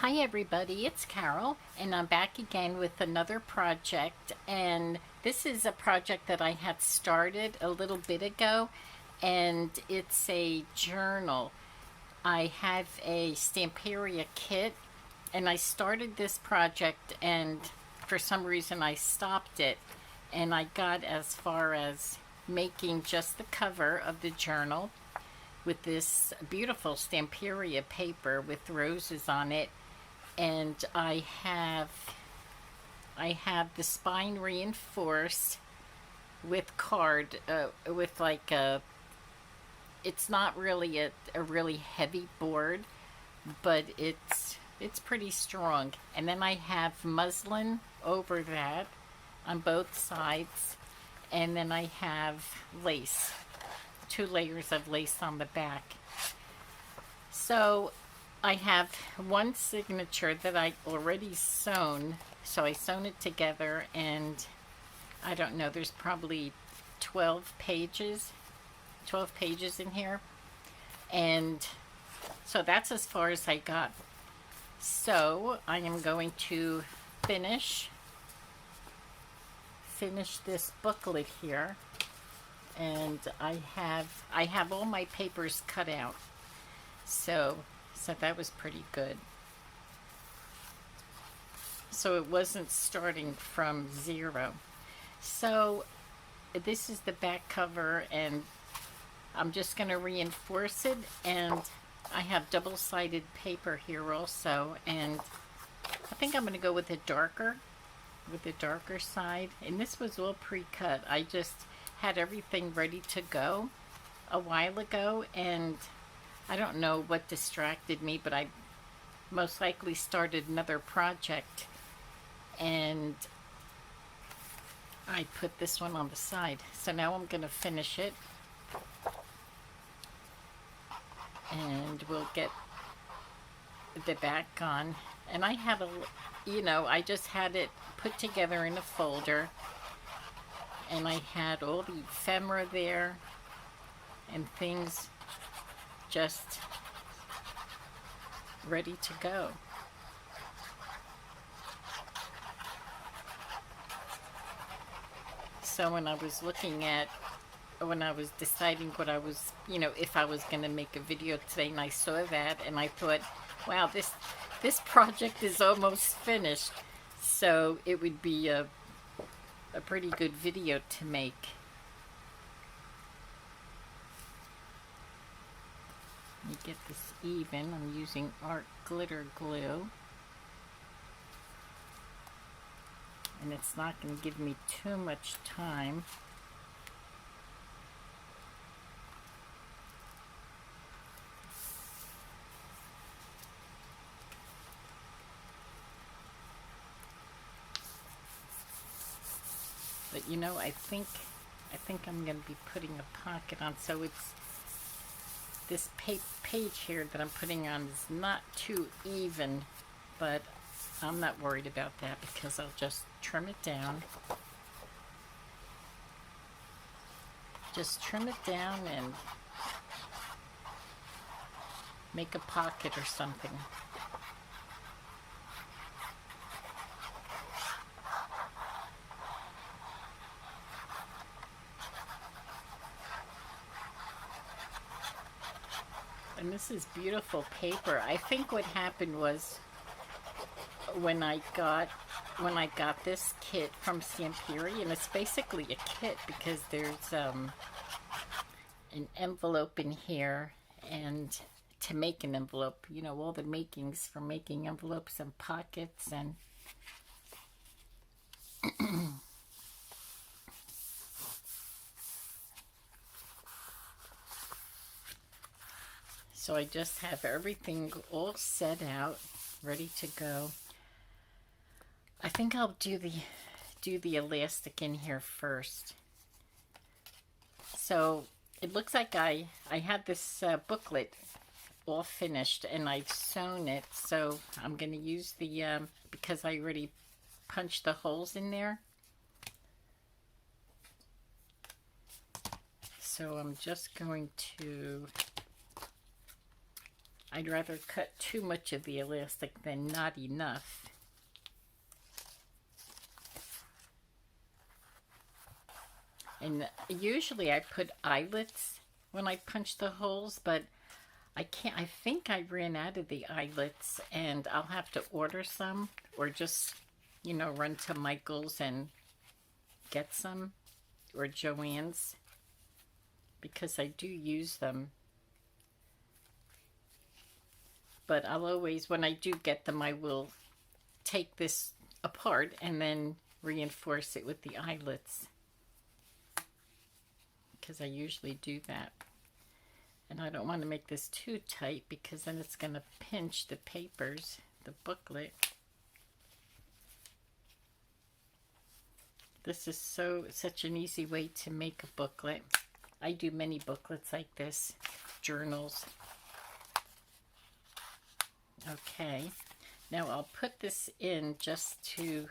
Hi everybody, it's Carol and I'm back again with another project, and this is a project that I had started a little bit ago, and it's a journal. I have a Stamperia kit and I started this project, and for some reason I stopped it, and I got as far as making just the cover of the journal with this beautiful Stamperia paper with roses on it. And I have the spine reinforced with card, with like a, it's not really a really heavy board, but it's pretty strong. And then I have muslin over that on both sides, and then I have lace, two layers of lace on the back. So I have one signature that I already sewn. So I sewn it together, and I don't know, there's probably 12 pages, 12 pages in here. And so that's as far as I got. So I am going to finish this booklet here, and I have all my papers cut out. So that was pretty good. So it wasn't starting from zero. So this is the back cover, and I'm just going to reinforce it, and I have double-sided paper here also, and I think I'm going to go with the darker side. And this was all pre-cut. I just had everything ready to go a while ago, and I don't know what distracted me, but I most likely started another project, and I put this one on the side. So now I'm going to finish it, and we'll get the back on. And I have I just had it put together in a folder, and I had all the ephemera there and things just ready to go. So when I was deciding what I was, if I was going to make a video today, and I saw that, and I thought, wow, this project is almost finished. So it would be a pretty good video to make. Let me get this even. I'm using art glitter glue. And it's not going to give me too much time. But I think I'm going to be putting a pocket on, so it's this page here that I'm putting on is not too even, but I'm not worried about that because I'll just trim it down. Just trim it down and make a pocket or something. And this is beautiful paper. I think what happened was when I got this kit from Stamperia, and it's basically a kit because there's an envelope in here, and to make an envelope, all the makings for making envelopes and pockets, and so I just have everything all set out, ready to go. I think I'll do the elastic in here first. So it looks like I had this booklet all finished, and I've sewn it. So I'm going to use the because I already punched the holes in there. So I'm just going to I'd rather cut too much of the elastic than not enough. And usually I put eyelets when I punch the holes, but I can't. I think I ran out of the eyelets and I'll have to order some, or just, run to Michael's and get some, or Joann's, because I do use them. But I'll always, when I do get them, I will take this apart and then reinforce it with the eyelets, because I usually do that. And I don't want to make this too tight because then it's going to pinch the papers, the booklet. This is such an easy way to make a booklet. I do many booklets like this, journals. Okay, now I'll put this in just to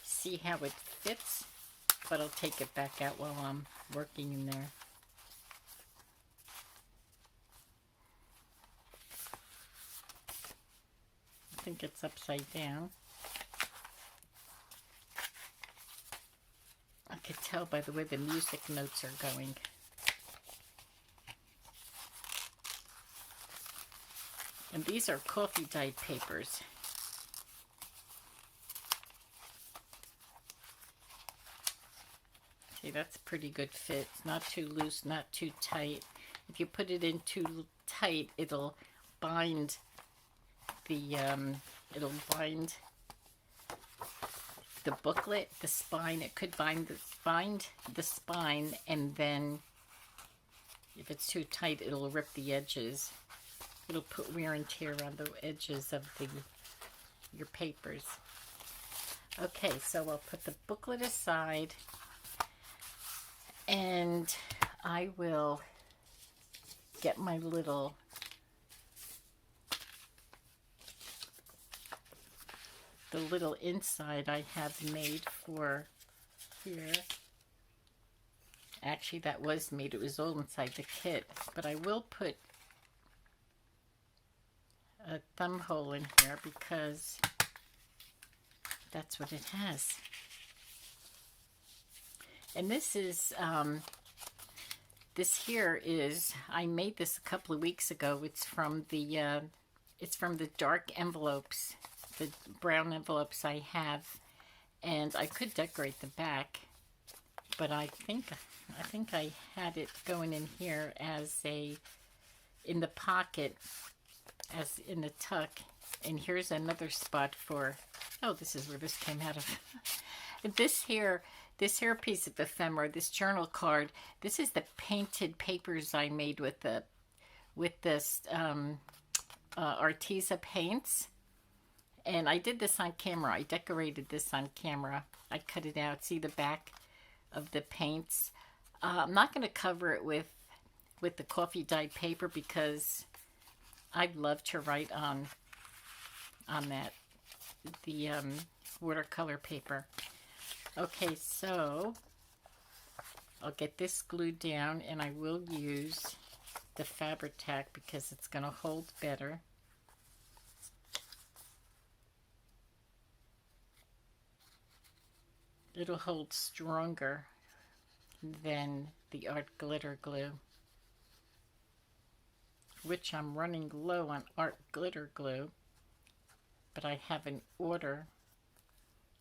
see how it fits, but I'll take it back out while I'm working in there. I think it's upside down. I could tell by the way the music notes are going. And these are coffee dyed papers. See, that's a pretty good fit. It's not too loose, not too tight. If you put it in too tight, it'll bind the booklet, the spine. It could bind the spine, and then if it's too tight, it'll rip the edges. It'll put wear and tear on the edges of your papers. Okay, so I'll put the booklet aside, and I will get my little inside I have made for here. Actually, that was made. It was all inside the kit. But I will put a thumb hole in here because that's what it has. And this is, this here is, I made this a couple of weeks ago. It's from the dark envelopes, the brown envelopes I have, and I could decorate the back, but I think I had it going in here as in the pocket, as in the tuck. And here's another spot for, oh, this is where this came out of. This here piece of ephemera, this journal card, this is the painted papers I made with this Arteza paints. And I did this on camera. I decorated this on camera. I cut it out. See the back of the paints. I'm not going to cover it with the coffee dyed paper because I'd love to write on that, the watercolor paper. Okay, so I'll get this glued down, and I will use the Fabri-Tac because it's going to hold better. It'll hold stronger than the art glitter glue, which I'm running low on art glitter glue, but I have an order.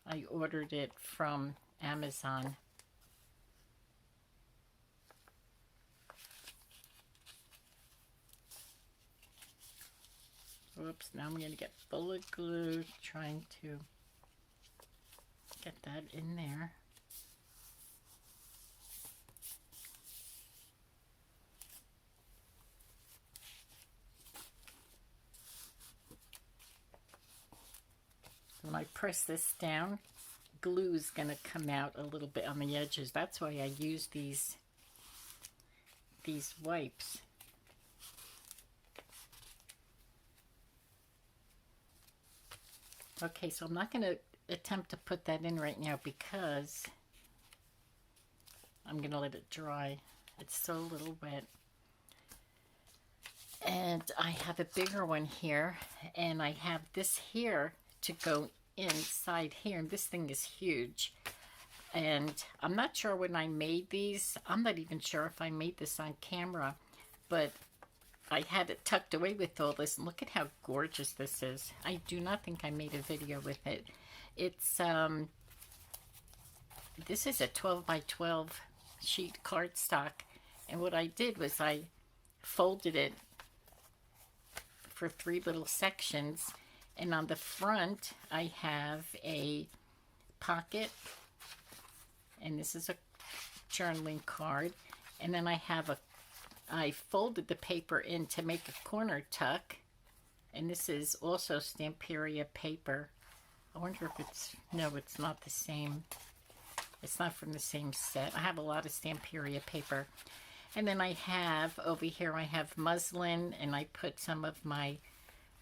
I ordered it from Amazon. Whoops, now I'm going to get bullet glue, trying to get that in there. When I press this down, glue is going to come out a little bit on the edges. That's why I use these wipes. Okay, so I'm not going to attempt to put that in right now because I'm going to let it dry. It's so little wet. And I have a bigger one here, and I have this here to go inside here, and this thing is huge. And I'm not sure when I made these. I'm not even sure if I made this on camera, but I had it tucked away with all this. And look at how gorgeous this is. I do not think I made a video with it. It's this is a 12 by 12 sheet cardstock, and what I did was I folded it for 3 little sections, and on the front I have a pocket, and this is a journaling card, and then I folded the paper in to make a corner tuck, and this is also Stamperia paper. I wonder if it's, no, it's not the same. It's not from the same set. I have a lot of Stamperia paper. And then I have, over here, I have muslin, and I put some of my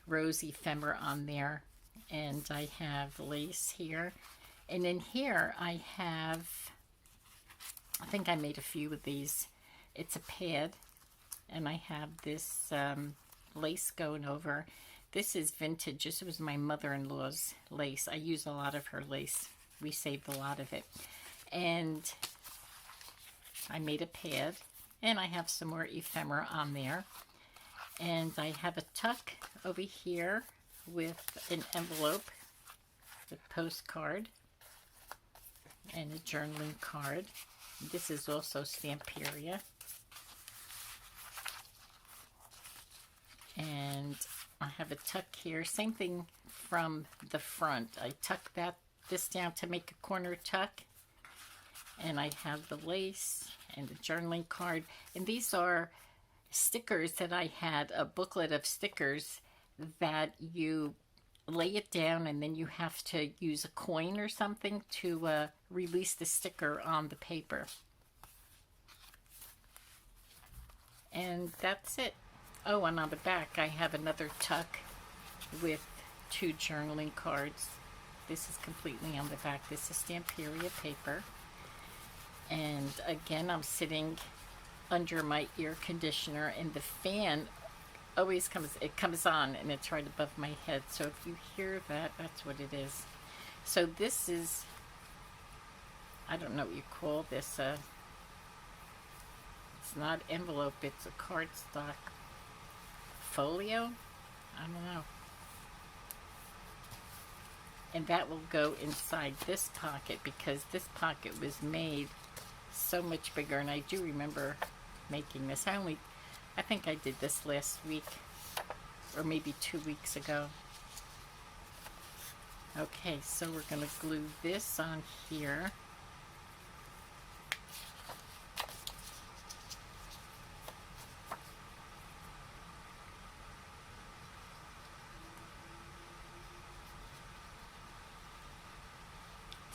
rose ephemera on there. And I have lace here. And then here I have, I think I made a few of these. It's a pad, and I have this lace going over. This is vintage. This was my mother-in-law's lace. I use a lot of her lace. We saved a lot of it. And I made a pad, and I have some more ephemera on there. And I have a tuck over here with an envelope, a postcard, and a journaling card. This is also Stamperia. And I have a tuck here, same thing from the front. I tuck this down to make a corner tuck. And I have the lace and the journaling card. And these are stickers that I had, a booklet of stickers that you lay it down and then you have to use a coin or something to release the sticker on the paper. And that's it. Oh, and on the back I have another tuck with 2 journaling cards. This is completely on the back. This is Stamperia paper. And again, I'm sitting under my air conditioner, and the fan always comes on, and it's right above my head. So if you hear that, that's what it is. So this is, I don't know what you call this. It's not envelope, it's a cardstock folio. I don't know. And that will go inside this pocket, because this pocket was made so much bigger, and I do remember making this. I think I did this last week, or maybe 2 weeks ago. Okay, so we're going to glue this on here.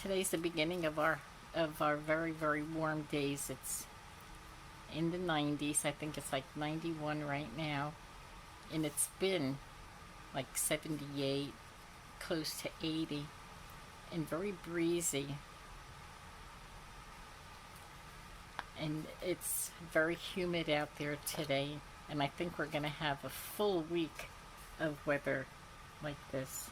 Today's the beginning of our very, very warm days. It's in the 90s. I think it's like 91 right now. And it's been like 78, close to 80, and very breezy. And it's very humid out there today. And I think we're going to have a full week of weather like this.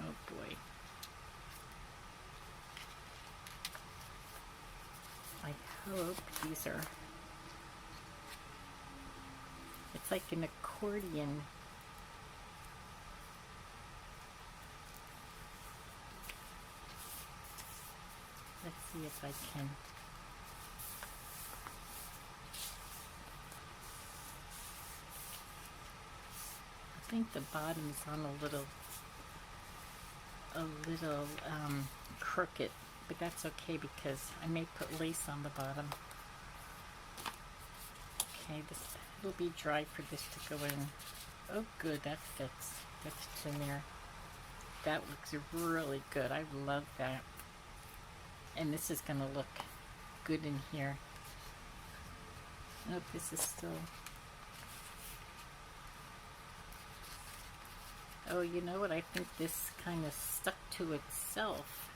Oh boy. I hope these are, it's like an accordion. Let's see if I can. I think the bottom's on a little crooked, but that's okay because I may put lace on the bottom. Okay, this will be dry for this to go in. Oh good, that fits. That fits in there. That looks really good. I love that. And this is going to look good in here. Oh, this is still... Oh, you know what? I think this kind of stuck to itself.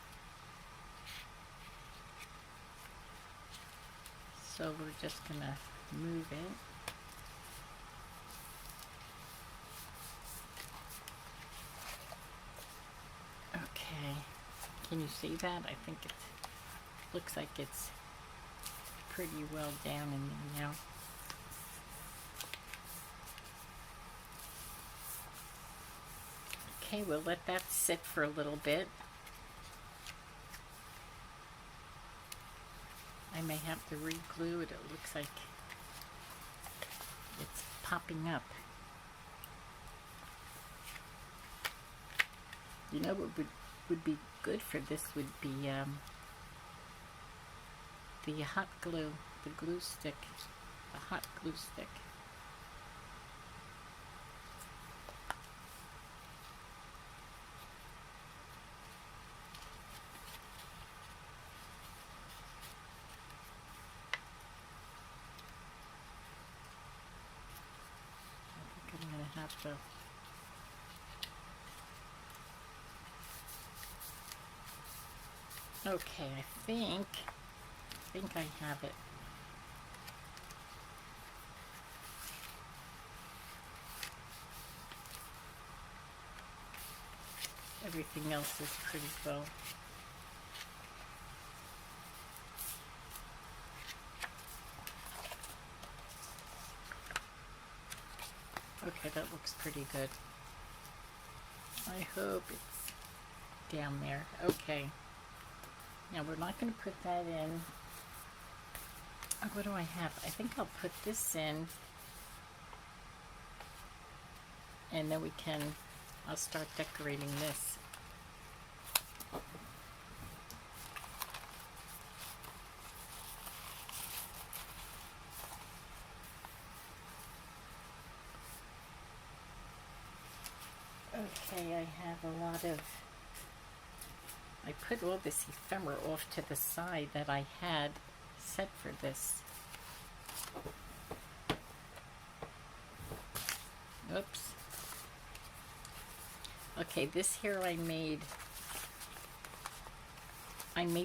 So we're just gonna move it. Okay, can you see that? I think it looks like it's pretty well down in there now. Okay, we'll let that sit for a little bit. I may have to re-glue it. It looks like it's popping up. You know what would be good for this would be the hot glue, the glue stick, the hot glue stick. I think I'm gonna have to. Okay, I think I have it. Everything else is pretty well. Okay, that looks pretty good. I hope it's down there. Okay. Now we're not going to put that in. Oh, what do I have? I think I'll put this in. And then I'll start decorating this. Okay, I have a lot of, I put all this ephemera off to the side that I had set for this. Oops. Okay, this here I made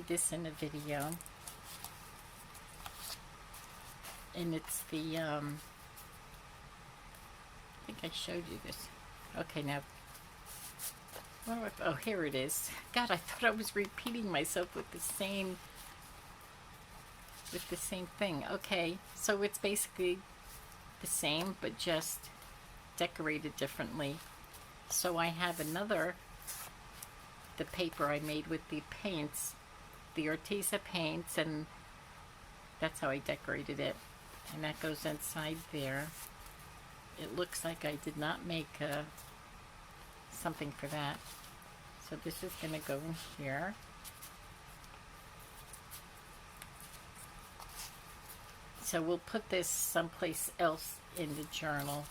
this in a video. And it's the, I think I showed you this. Okay, now, oh, here it is. God, I thought I was repeating myself with the same thing. Okay, so it's basically the same, but just decorated differently. So I have the paper I made with the paints, the Arteza paints, and that's how I decorated it. And that goes inside there. It looks like I did not make something for that. So this is going to go in here. So we'll put this someplace else in the journal.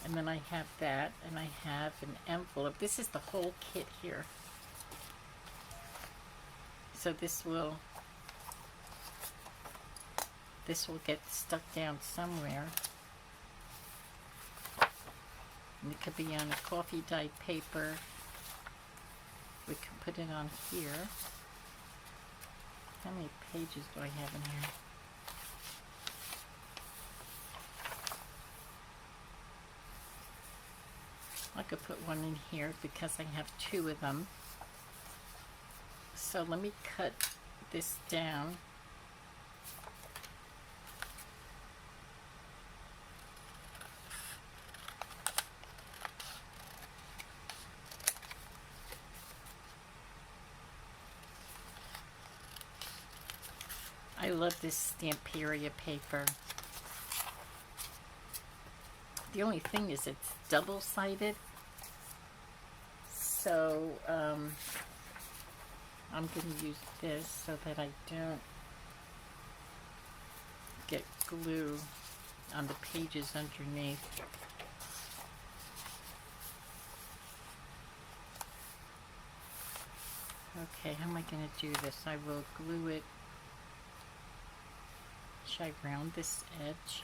And then I have that, and I have an envelope. This is the whole kit here. So this will get stuck down somewhere. And it could be on a coffee dye paper. We can put it on here. How many pages do I have in here? I could put one in here because I have two of them. So let me cut this down. I love this Stamperia paper. The only thing is it's double-sided. So I'm going to use this so that I don't get glue on the pages underneath. Okay, how am I going to do this? I will glue it. Should I round this edge?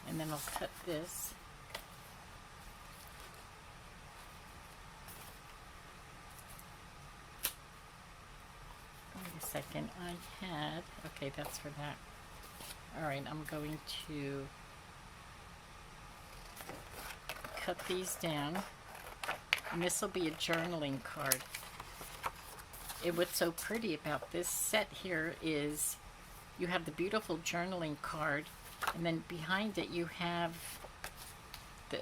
And then I'll cut this. second. I had, okay, that's for that. All right, I'm going to cut these down. And this will be a journaling card. What's so pretty about this set here is you have the beautiful journaling card, and then behind it you have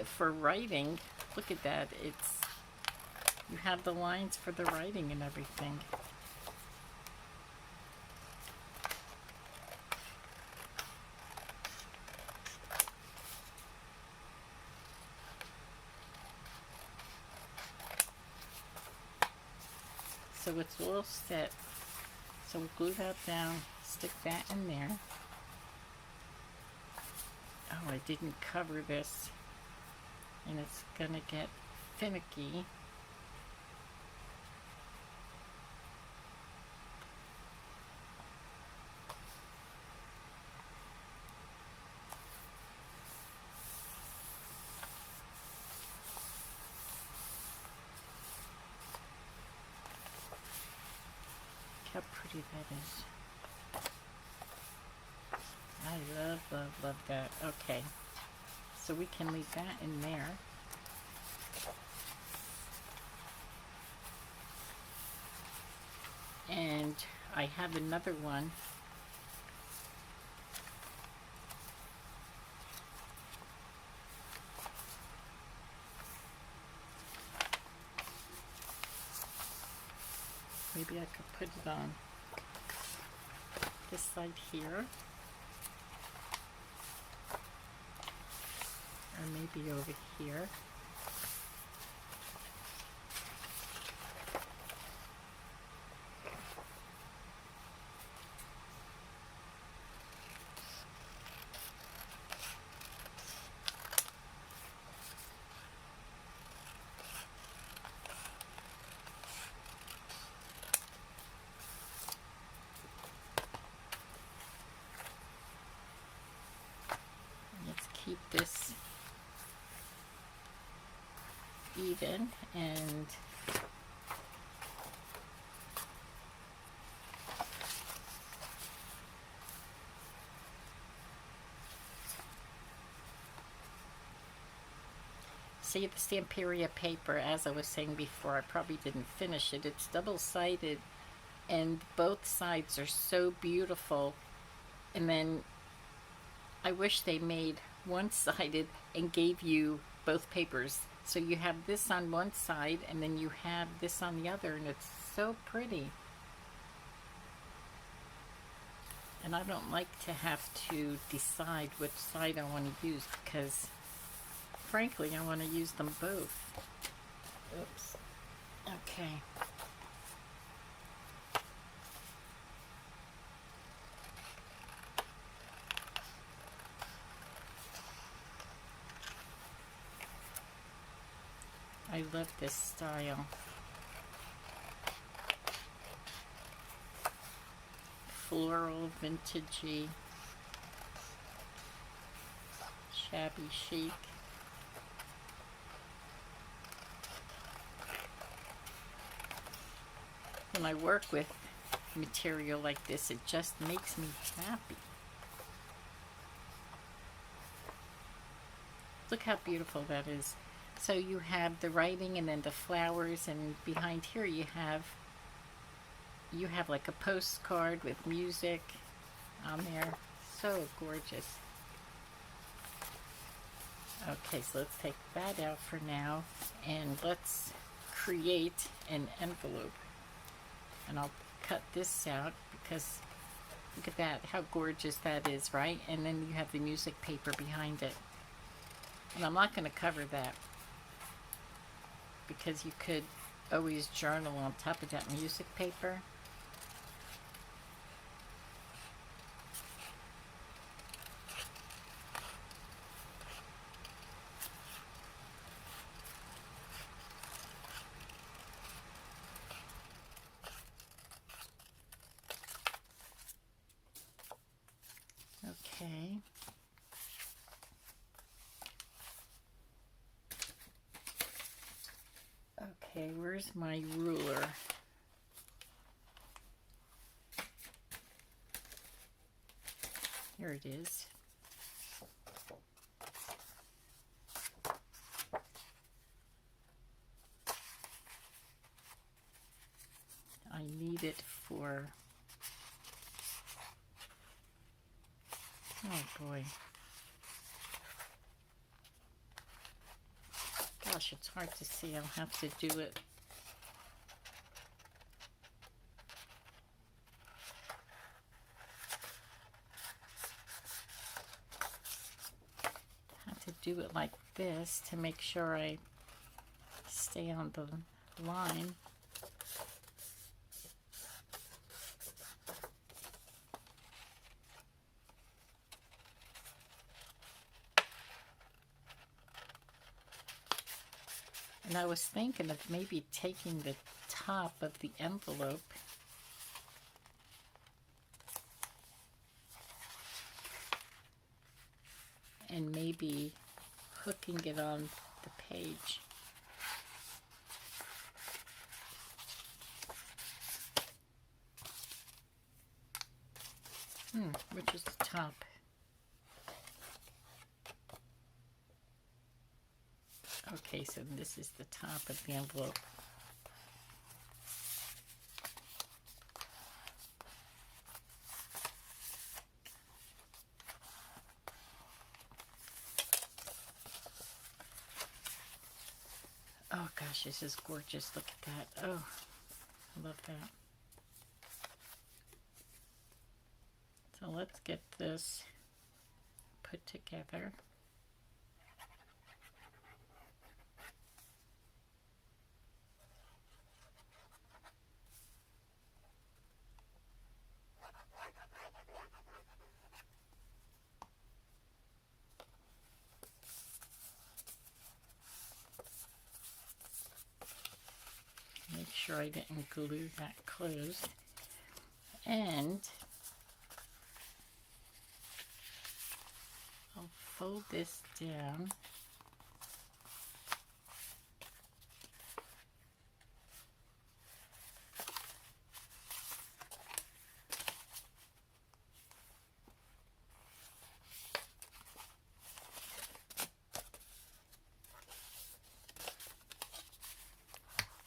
for writing. Look at that. You have the lines for the writing and everything. So it's all set. So we'll glue that down, stick that in there. Oh, I didn't cover this, and it's gonna get finicky. Look how pretty that is. I love, love, love that. Okay, so we can leave that in there. And I have another one. Maybe I could put it on this side here. Or maybe over here. Let's keep this even, and see the Stamperia paper, as I was saying before, I probably didn't finish it. It's double-sided, and both sides are so beautiful. And then I wish they made one-sided and gave you both papers. So you have this on one side, and then you have this on the other, and it's so pretty. And I don't like to have to decide which side I want to use, because frankly, I want to use them both. Oops. Okay. I love this style. Floral, vintagey, shabby chic. When I work with material like this, it just makes me happy. Look how beautiful that is. So you have the writing and then the flowers, and behind here you have like a postcard with music on there. So gorgeous. Okay, so let's take that out for now, and let's create an envelope. And I'll cut this out because look at that, how gorgeous that is, right? And then you have the music paper behind it. And I'm not going to cover that, because you could always journal on top of that music paper. Okay. Okay, where's my ruler? Here it is. I need it for, oh boy. Gosh, it's hard to see. I'll have to do it. Have to do it like this to make sure I stay on the line. And I was thinking of maybe taking the top of the envelope and maybe hooking it on the page. Which is the top? Okay, so this is the top of the envelope. Oh gosh, this is gorgeous. Look at that. Oh, I love that. So let's get this put together. Make sure I didn't glue that closed. And I'll fold this down.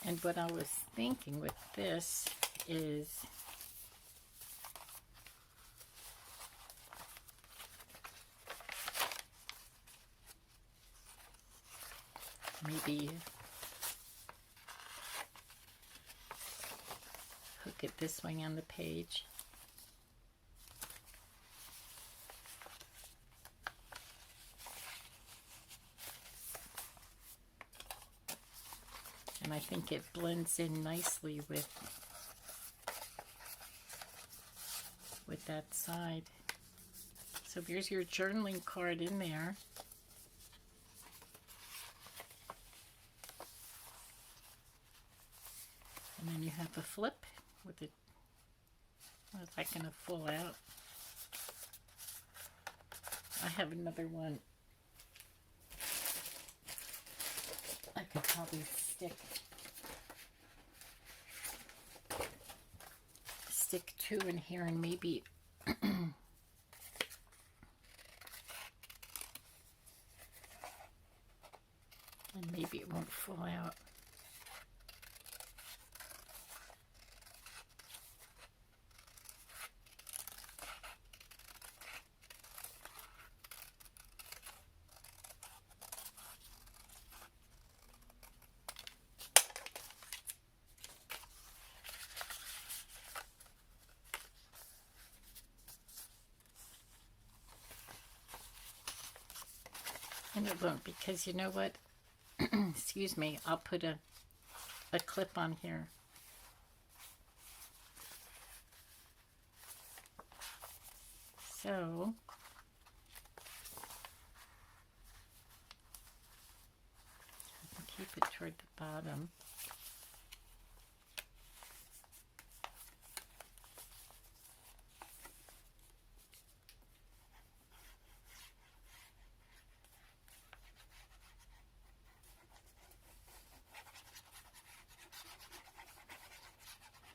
And what I was thinking with this is maybe hook it this way on the page. And I think it blends in nicely with that side. So here's your journaling card in there. And then you have a flip with it. Oh, is that going to fall out? I have another one. I could probably stick two in here and maybe and maybe it won't fall out. And it won't, because you know what? Excuse me, I'll put a clip on here. So I can keep it toward the bottom.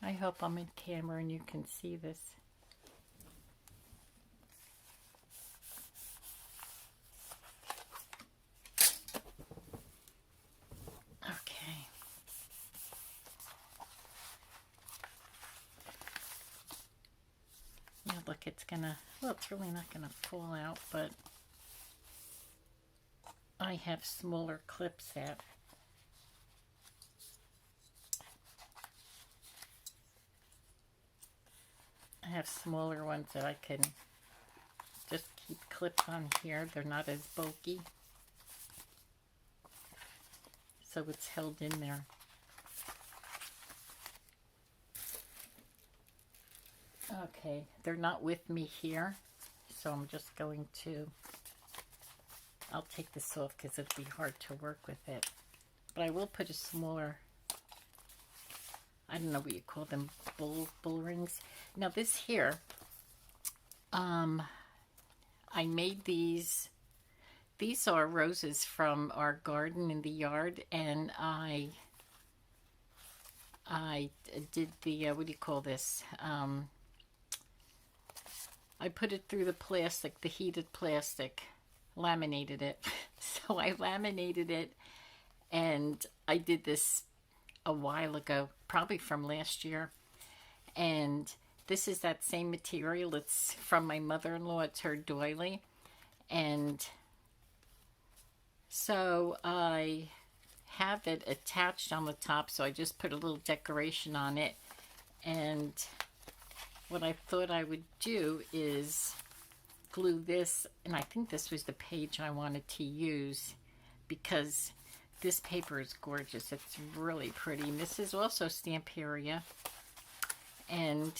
I hope I'm in camera and you can see this. like it's gonna, well, it's really not gonna fall out, but I have smaller clips that I have smaller ones that I can just keep clips on here. They're not as bulky, so it's held in there. Okay, they're not with me here, so I'm just going to, I'll take this off because it'd be hard to work with it. But I will put a smaller, I don't know what you call them, bull rings. Now this here, I made these. These are roses from our garden in the yard, and I did the, what do you call this? I put it through the plastic, the heated plastic, laminated it. So I laminated it, and I did this a while ago, probably from last year. And this is that same material. It's from my mother-in-law. It's her doily. And so I have it attached on the top, so I just put a little decoration on it. And what I thought I would do is glue this, and I think this was the page I wanted to use because this paper is gorgeous. It's really pretty. And this is also Stamperia. And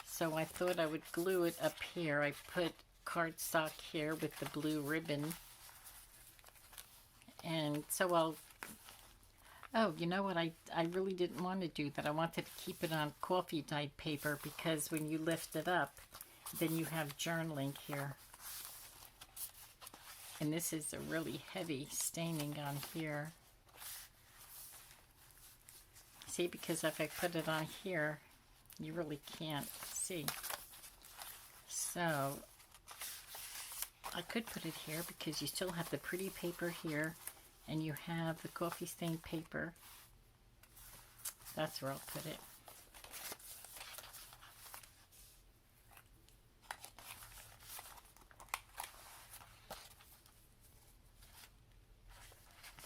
so I thought I would glue it up here. I put cardstock here with the blue ribbon. And so I'll, oh, you know what? I really didn't want to do that. I wanted to keep it on coffee dyed paper because when you lift it up, then you have journaling here. And this is a really heavy staining on here. See, because if I put it on here, you really can't see. So I could put it here because you still have the pretty paper here and you have the coffee stained paper. That's where I'll put it.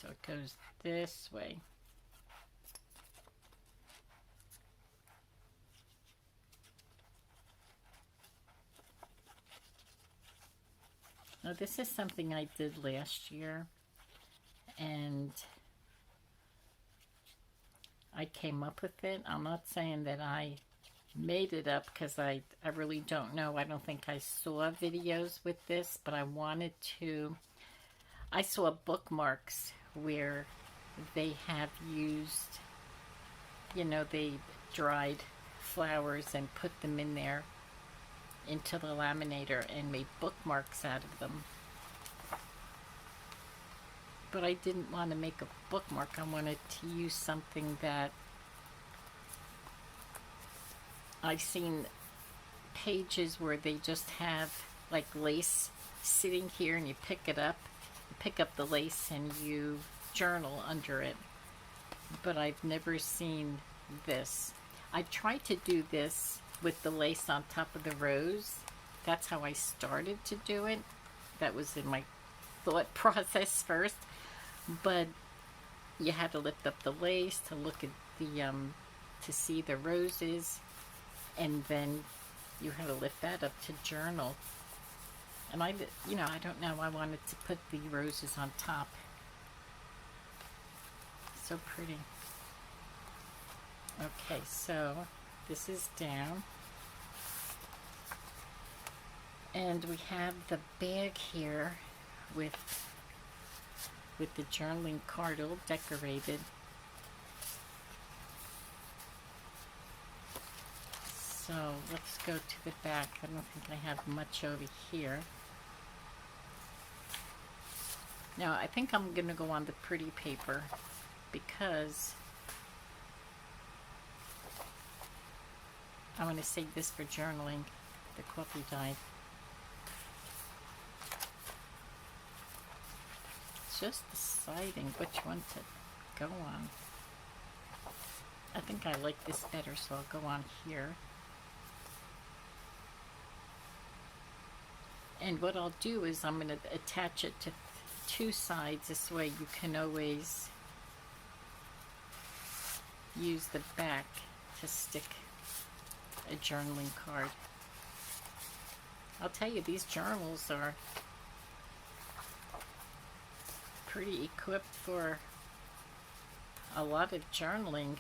So it goes this way. Now this is something I did last year, and I came up with it. I'm not saying that I made it up because I really don't know. I don't think I saw videos with this, but I wanted to. I saw bookmarks where they have used, you know, they dried flowers and put them in there into the laminator and made bookmarks out of them. But I didn't want to make a bookmark. I wanted to use something that I've seen pages where they just have like lace sitting here and you pick it up, you pick up the lace and you journal under it. But I've never seen this. I tried to do this with the lace on top of the rose. That's how I started to do it. That was in my thought process first. But you had to lift up the lace to look at the, to see the roses. And then you had to lift that up to journal. And I, you know, I don't know, I wanted to put the roses on top. So pretty. Okay, so this is down. And we have the bag here with the journaling card all decorated. So let's go to the back. I don't think I have much over here. Now I think I'm going to go on the pretty paper because I want to save this for journaling, the coffee dye. It's just deciding which one to go on. I think I like this better, so I'll go on here. And what I'll do is I'm going to attach it to two sides. This way you can always use the back to stick a journaling card. I'll tell you, these journals are pretty equipped for a lot of journaling.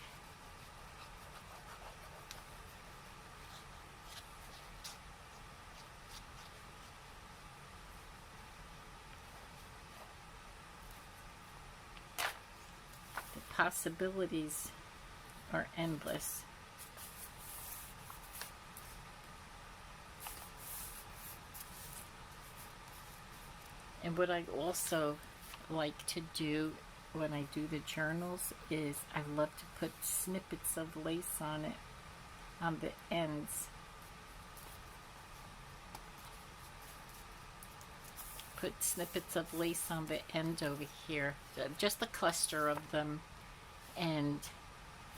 The possibilities are endless. And what I also like to do when I do the journals is I love to put snippets of lace on it, on the ends. Put snippets of lace on the end over here, just a cluster of them, and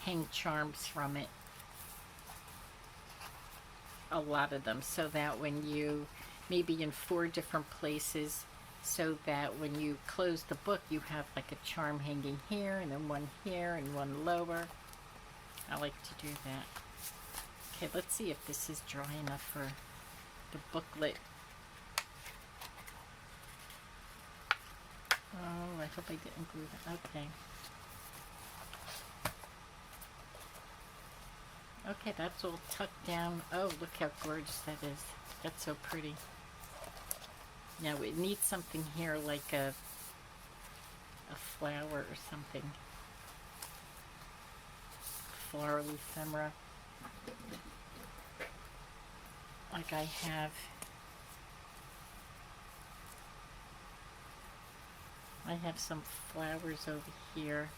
hang charms from it. A lot of them, so that when you, maybe in 4 different places, so that when you close the book you have like a charm hanging here, and then one here, and one lower. I like to do that. Okay, let's see if this is dry enough for the booklet. Oh, I hope I didn't glue that. Okay. Okay, that's all tucked down. Oh, look how gorgeous that is. That's so pretty. Now it needs something here like a flower or something. Floral ephemera. Like I have. I have some flowers over here.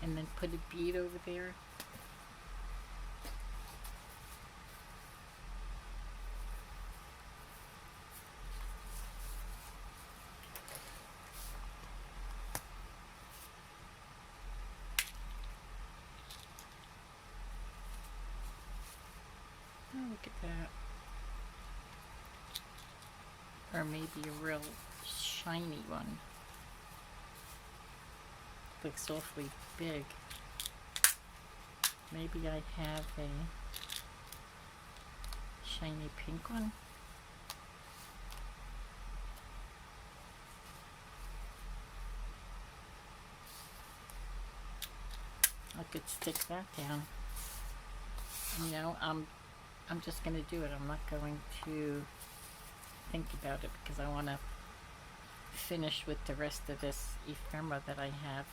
And then put a bead over there. Oh, look at that. Or maybe a real shiny one. Looks awfully big. Maybe I have a shiny pink one. I could stick that down. You know, I'm just going to do it. I'm not going to think about it because I want to finish with the rest of this ephemera that I have.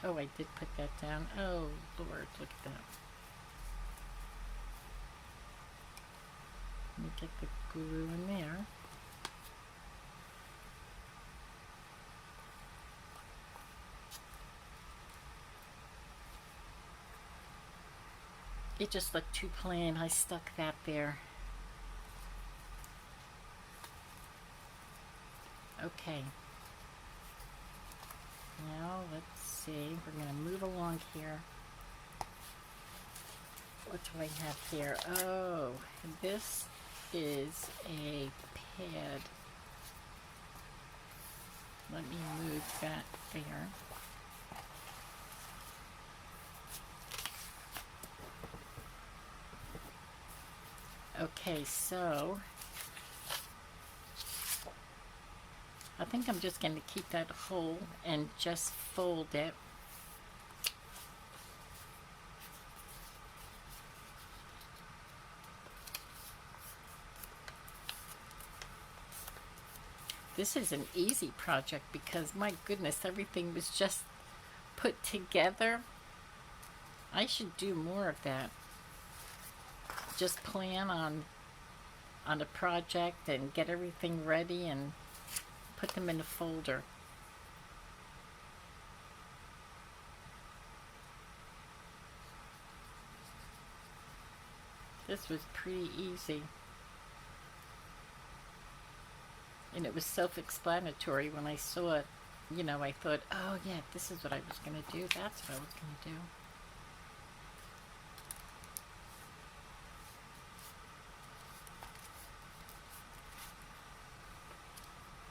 Oh, I did put that down. Oh, Lord, look at that. Let me get the glue in there. It just looked too plain. I stuck that there. Okay. Now, let's see. We're going to move along here. What do I have here? Oh, this is a pad. Let me move that there. Okay, so I think I'm just going to keep that whole and just fold it. This is an easy project because, my goodness, everything was just put together. I should do more of that. just plan on a project and get everything ready and put them in a folder. This was pretty easy. And it was self-explanatory when I saw it. You know, I thought, oh yeah, this is what I was going to do. That's what I was going to do.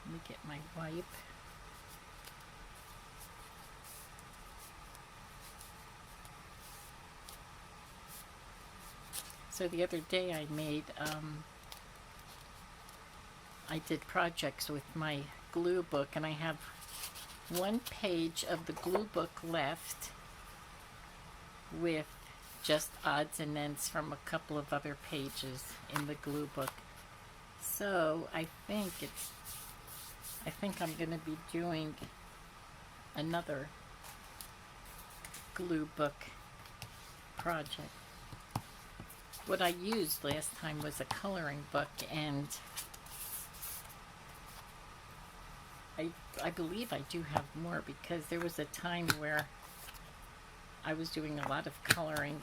Let me get my wipe. So the other day I did projects with my glue book, and I have one page of the glue book left with just odds and ends from a couple of other pages in the glue book. So I think I'm going to be doing another glue book project. What I used last time was a coloring book, and I believe I do have more, because there was a time where I was doing a lot of coloring.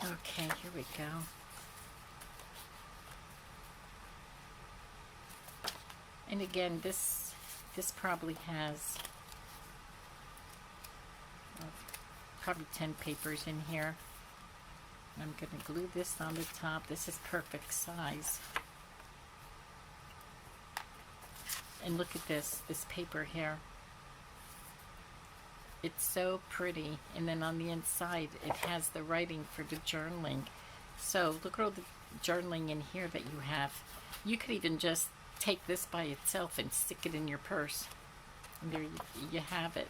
Okay, here we go. And again, this probably has probably 10 papers in here. I'm going to glue this on the top. This is perfect size. And look at this paper here. It's so pretty. And then on the inside, it has the writing for the journaling. So look at all the journaling in here that you have. You could even just take this by itself and stick it in your purse. And there you have it.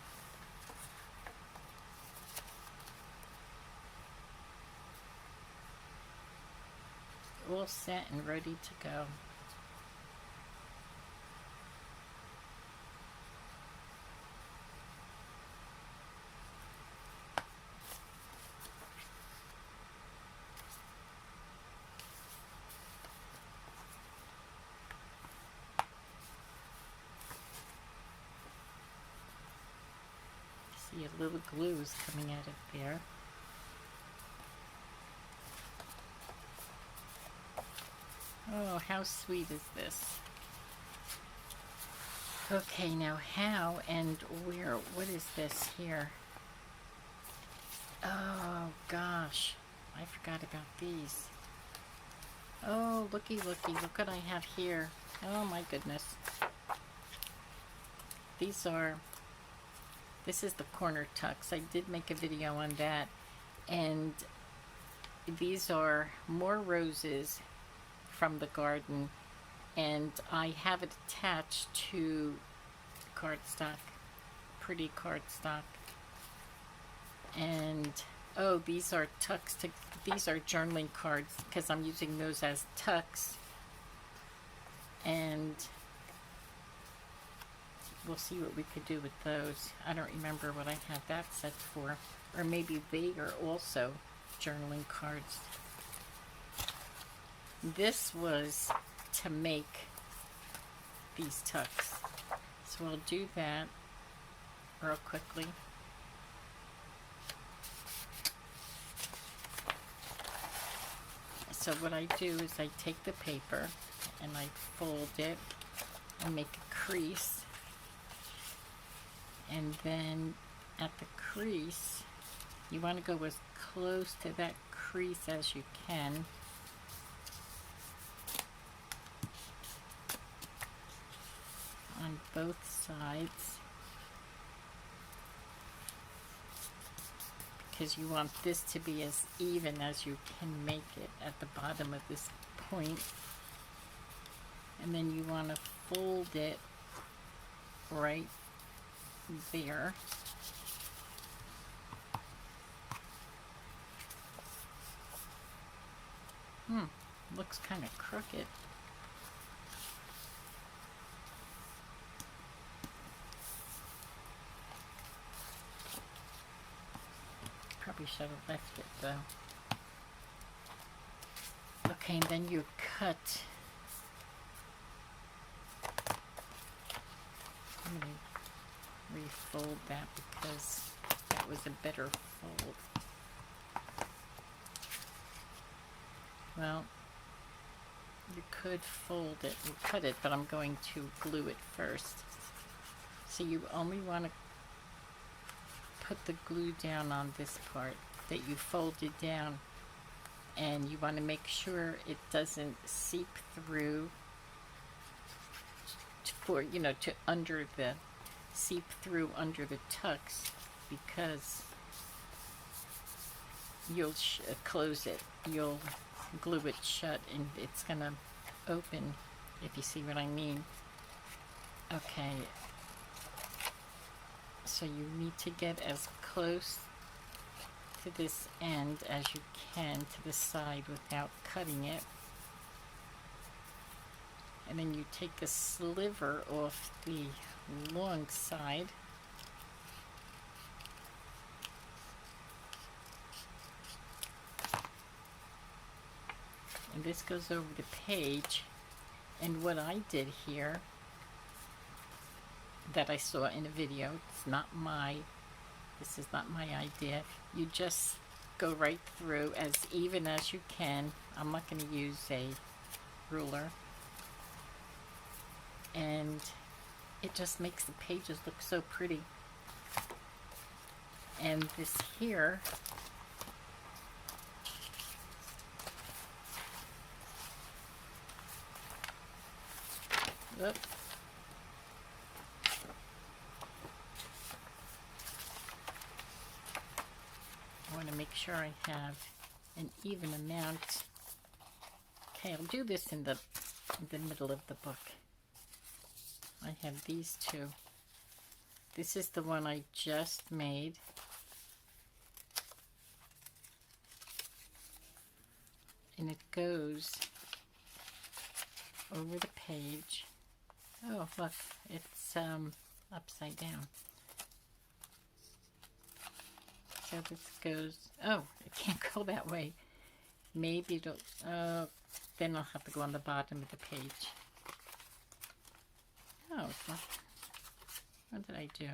All set and ready to go. See a little glue is coming out of there. Oh, how sweet is this? Okay, now how and where? What is this here? Oh, gosh. I forgot about these. Oh, looky, looky. Look what I have here. Oh, my goodness. This is the corner tucks. I did make a video on that. And these are more roses from the garden, and I have it attached to cardstock, pretty cardstock. And oh, these are tucks these are journaling cards, because I'm using those as tucks. And we'll see what we could do with those. I don't remember what I had that set for, or maybe they are also journaling cards. This was to make these tucks. So we'll do that real quickly. So what I do is I take the paper and I fold it and make a crease. And then at the crease, you want to go as close to that crease as you can. On both sides, because you want this to be as even as you can make it at the bottom of this point. And then you want to fold it right there. Looks kind of crooked. Probably should have left it though. Okay, and then you cut. I'm going to refold that because that was a better fold. Well, you could fold it and cut it, but I'm going to glue it first. So you only want to put the glue down on this part that you folded down, and you want to make sure it doesn't seep through for, you know, to under the seep through under the tucks, because you'll close it, you'll glue it shut and it's gonna open, if you see what I mean. Okay, so you need to get as close to this end as you can to the side without cutting it. And then you take a sliver off the long side. And this goes over the page. And what I did here, that I saw in a video, this is not my idea. You just go right through as even as you can. I'm not going to use a ruler. And it just makes the pages look so pretty. And this here, whoop, I want to make sure I have an even amount. Okay, I'll do this in the middle of the book. I have these two. This is the one I just made. And it goes over the page. Oh, look, it's upside down. So this goes, oh, it can't go that way. Maybe it'll, then I'll have to go on the bottom of the page. Oh, what did I do?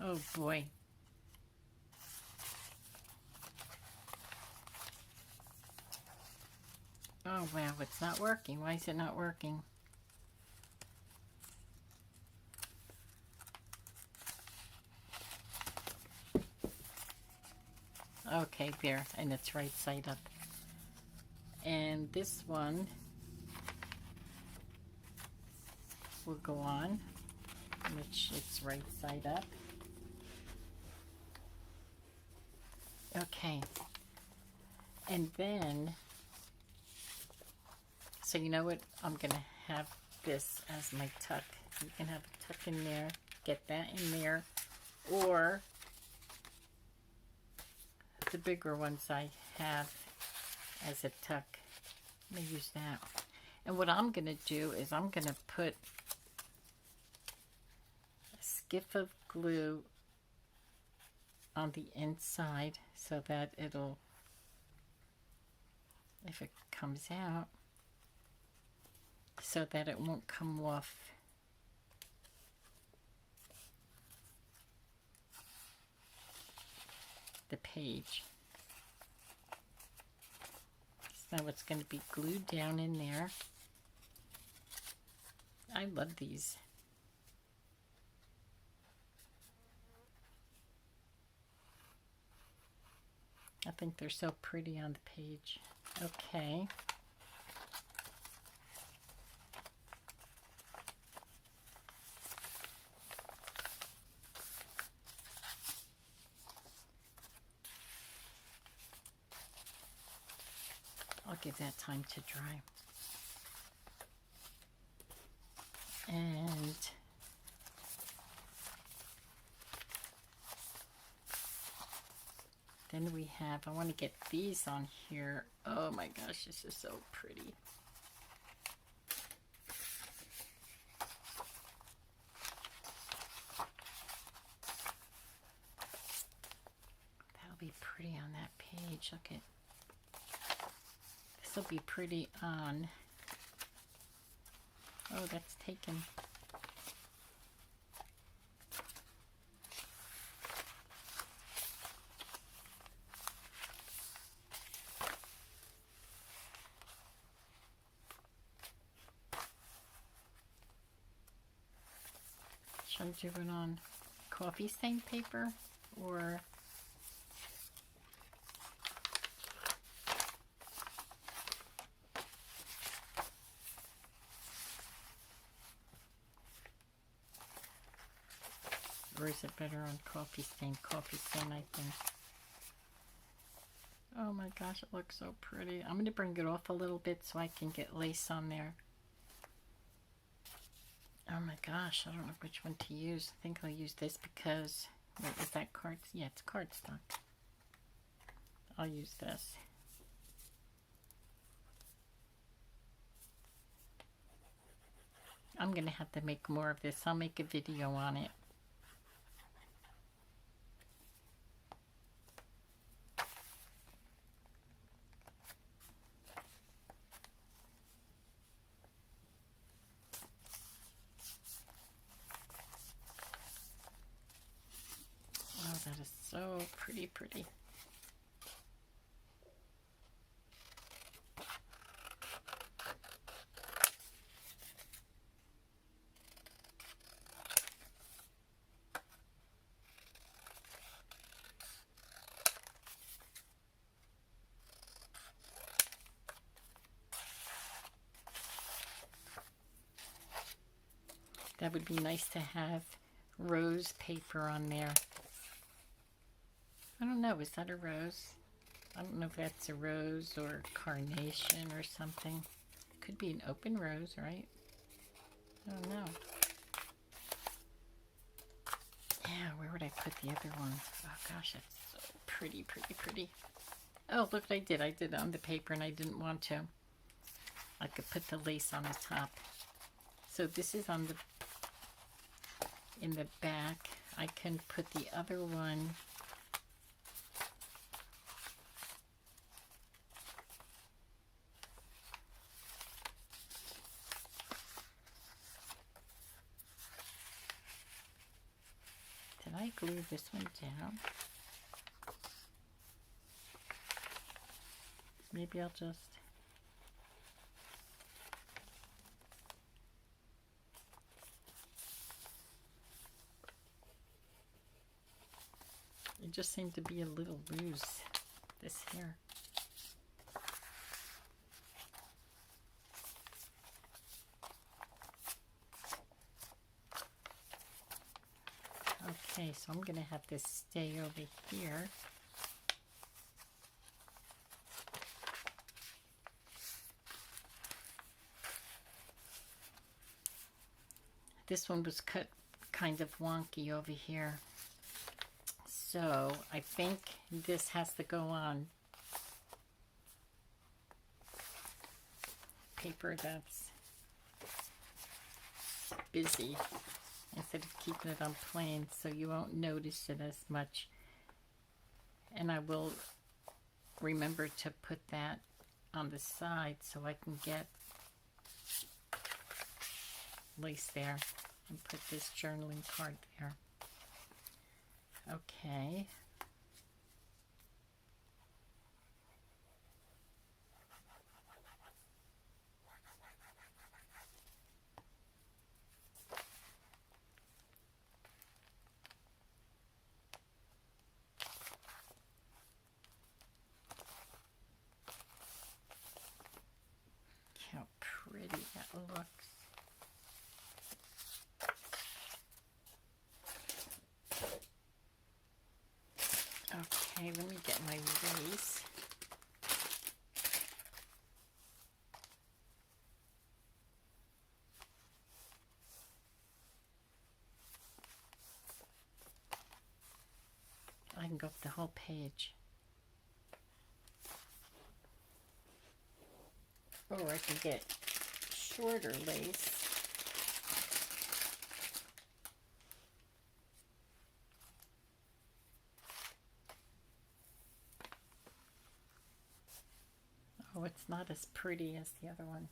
Oh boy. Oh wow, it's not working. Why is it not working? Okay, there, and it's right side up. And this one will go on, which it's right side up. Okay, and then, so you know what, I'm gonna have this as my tuck. You can have a tuck in there, get that in there, or the bigger ones I have as a tuck. I'm gonna use that. And what I'm gonna do is I'm gonna put a skiff of glue on the inside so that it'll, if it comes out, so that it won't come off the page. So it's going to be glued down in there. I love these. I think they're so pretty on the page. Okay. I'll give that time to dry. And then we have, I want to get these on here. Oh my gosh, this is so pretty. be pretty on that page. Look at this will be pretty on. Oh, that's taken. Should I do it on coffee stain paper or is it better on coffee stain? Coffee stain, I think. Oh my gosh, it looks so pretty. I'm going to bring it off a little bit so I can get lace on there. Oh my gosh, I don't know which one to use. I think I'll use this because, wait, is that card? Yeah, it's cardstock. I'll use this. I'm going to have to make more of this. I'll make a video on it. Oh, that is so pretty. That would be nice to have rose paper on there. I don't know, is that a rose? I don't know if that's a rose or carnation or something. Could be an open rose, right? I don't know. Yeah, where would I put the other one? Oh gosh, that's so pretty. Oh, look what I did. I did it on the paper and I didn't want to. I could put the lace on the top. So this is on the in the back. I can put the other one Did I glue this one down? Maybe I'll just it just seemed to be a little loose, this here. Okay, so I'm going to have this stay over here. This one was cut kind of wonky over here. So I think this has to go on paper that's busy instead of keeping it on plain, so you won't notice it as much. And I will remember to put that on the side so I can get lace there and put this journaling card there. Okay. How pretty that looks. Okay, let me get my lace. I can go up the whole page. Or I can get shorter lace. Oh, it's not as pretty as the other one.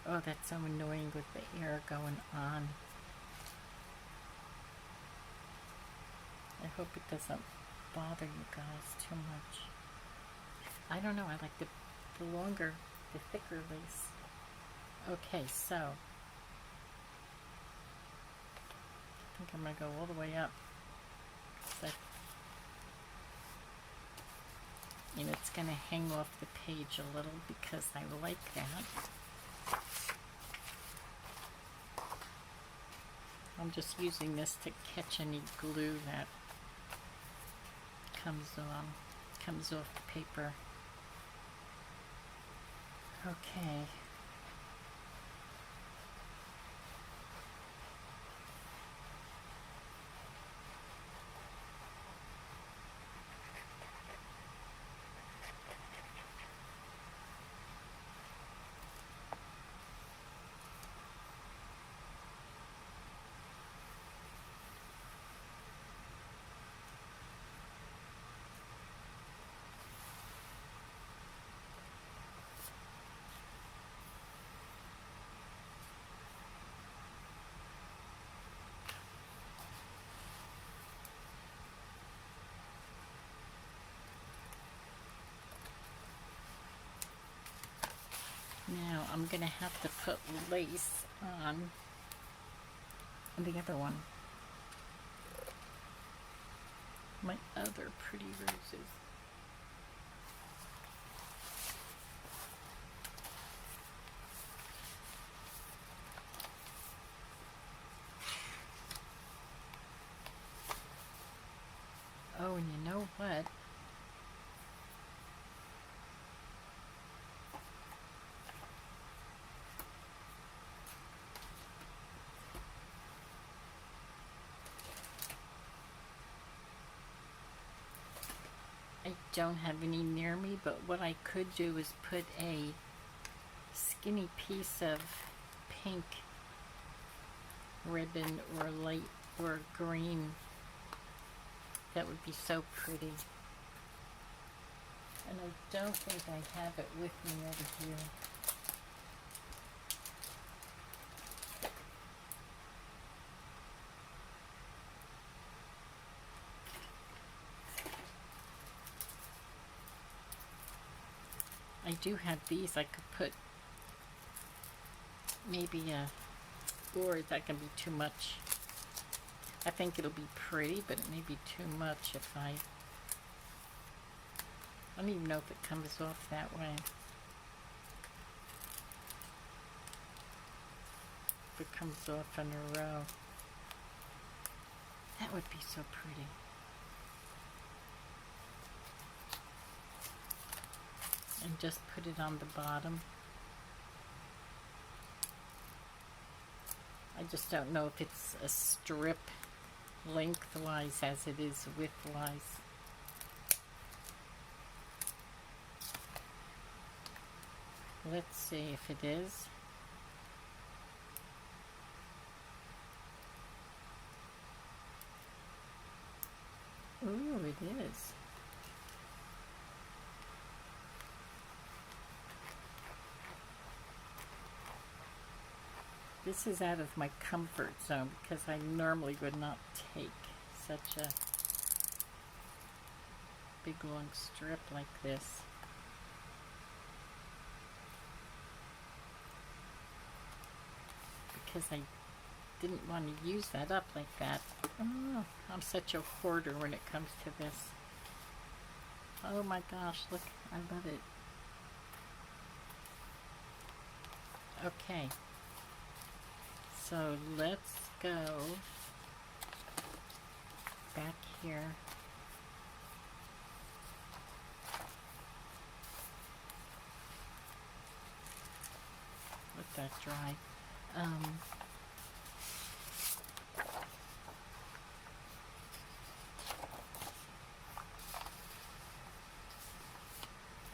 Oh, that's so annoying with the air going on. I hope it doesn't bother you guys too much. I don't know, I like the longer, the thicker lace. Okay, so I think I'm gonna go all the way up. And it's gonna hang off the page a little because I like that. I'm just using this to catch any glue that comes off the paper. Okay. Now I'm gonna have to put lace on the other one. My other pretty roses. Oh, and you know what? I don't have any near me, but what I could do is put a skinny piece of pink ribbon or light or green. That would be so pretty. And I don't think I have it with me over here. I do have these. I could put maybe or that can be too much. I think it'll be pretty, but it may be too much if I don't even know if it comes off that way. If it comes off in a row. That would be so pretty. And just put it on the bottom. I just don't know if it's a strip lengthwise as it is widthwise. Let's see if it is. Ooh, it is. This is out of my comfort zone because I normally would not take such a big long strip like this. Because I didn't want to use that up like that. Oh, I'm such a hoarder when it comes to this. Oh my gosh, look, I love it. Okay. So let's go back here. Let that dry.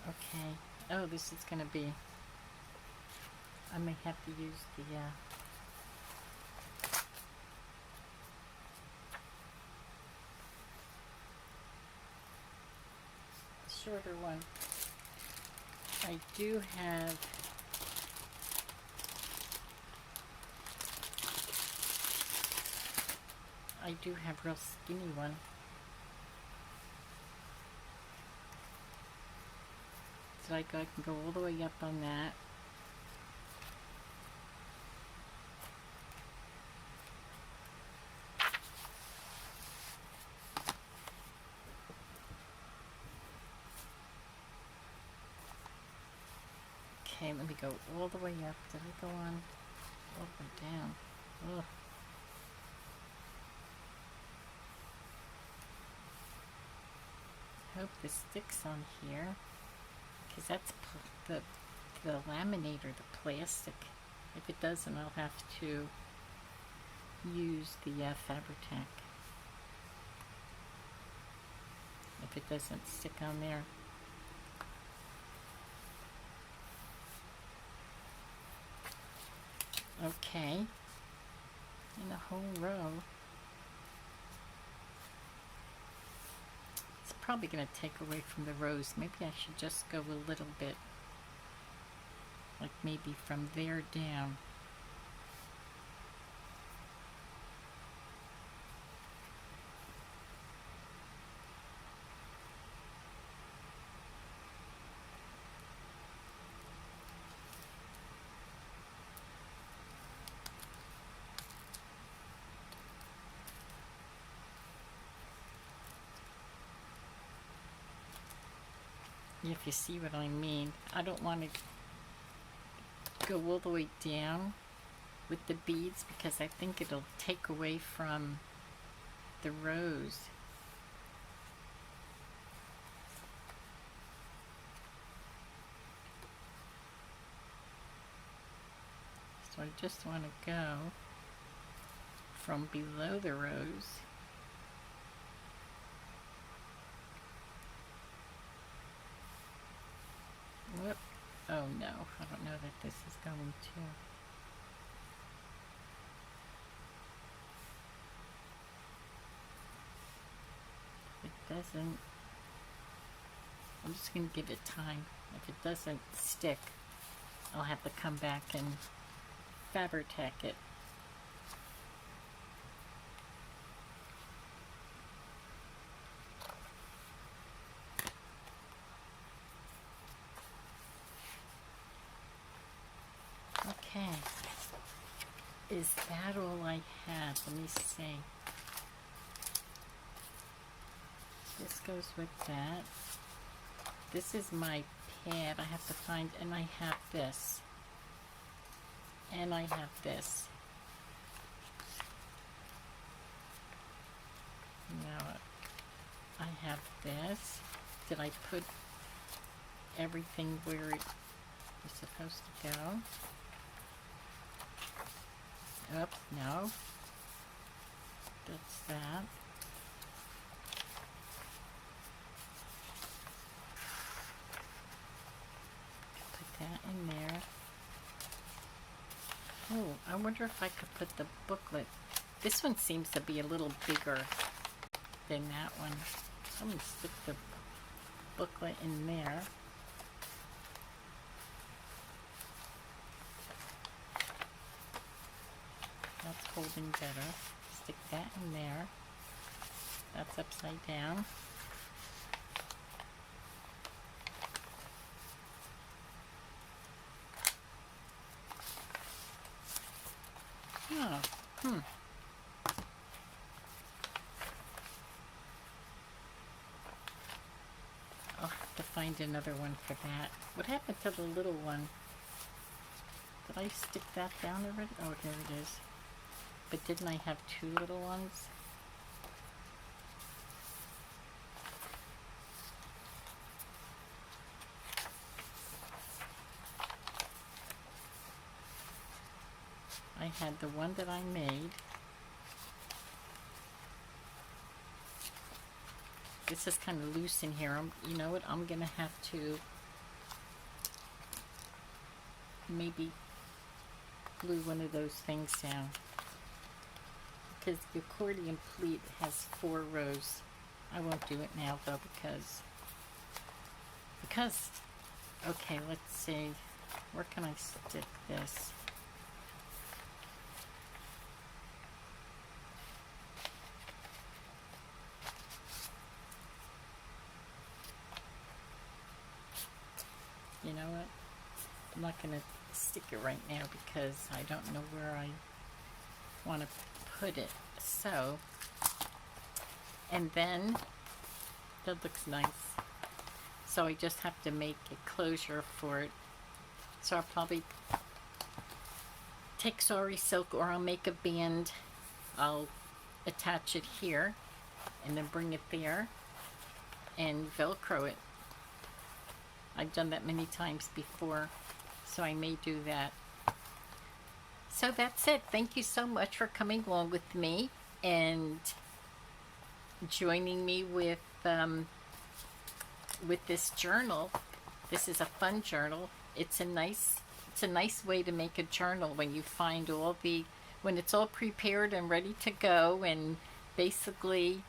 Okay. Oh, this is going to be, I may have to use the shorter one. I do have real skinny one. So I can go all the way up on that. Okay, let me go all the way up. Did I go on all the way down? Ugh. I hope this sticks on here, because that's the laminator, the plastic. If it doesn't, I'll have to use the Fabri-Tac. If it doesn't stick on there. Okay, in a whole row. It's probably going to take away from the rows. Maybe I should just go a little bit, like maybe from there down. If you see what I mean, I don't want to go all the way down with the beads, because I think it'll take away from the rows. So I just want to go from below the rows. Whoop. Oh no, I don't know that this is going to. If it doesn't, I'm just going to give it time. If it doesn't stick, I'll have to come back and Fabri-Tac it. Okay, is that all I have? Let me see. This goes with that. This is my pad. I have to find, and I have this. And I have this. Now, I have this. Did I put everything where it is supposed to go? Oh, no. That's that. Put that in there. Oh, I wonder if I could put the booklet. This one seems to be a little bigger than that one. I'm going to stick the booklet in there. That's holding better. Stick that in there. That's upside down. Oh, I'll have to find another one for that. What happened to the little one? Did I stick that down already? Oh, there it is. But didn't I have two little ones? I had the one that I made. This is kind of loose in here. You know what? I'm gonna have to maybe glue one of those things down, because the accordion pleat has 4 rows. I won't do it now though, because because, okay, let's see, where can I stick this? You know what? I'm not going to stick it right now because I don't know where I want to put it. So, and then that looks nice. So I just have to make a closure for it. So I'll probably take sorry silk, or I'll make a band. I'll attach it here and then bring it there and Velcro it. I've done that many times before, so I may do that. So that's it. Thank you so much for coming along with me and joining me with this journal. This is a fun journal. It's a nice way to make a journal when you find when it's all prepared and ready to go, and basically,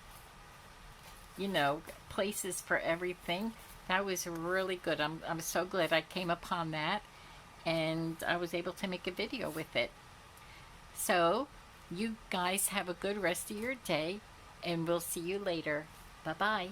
you know, places for everything. That was really good. I'm so glad I came upon that, and I was able to make a video with it. So you guys have a good rest of your day, and we'll see you later. Bye-bye.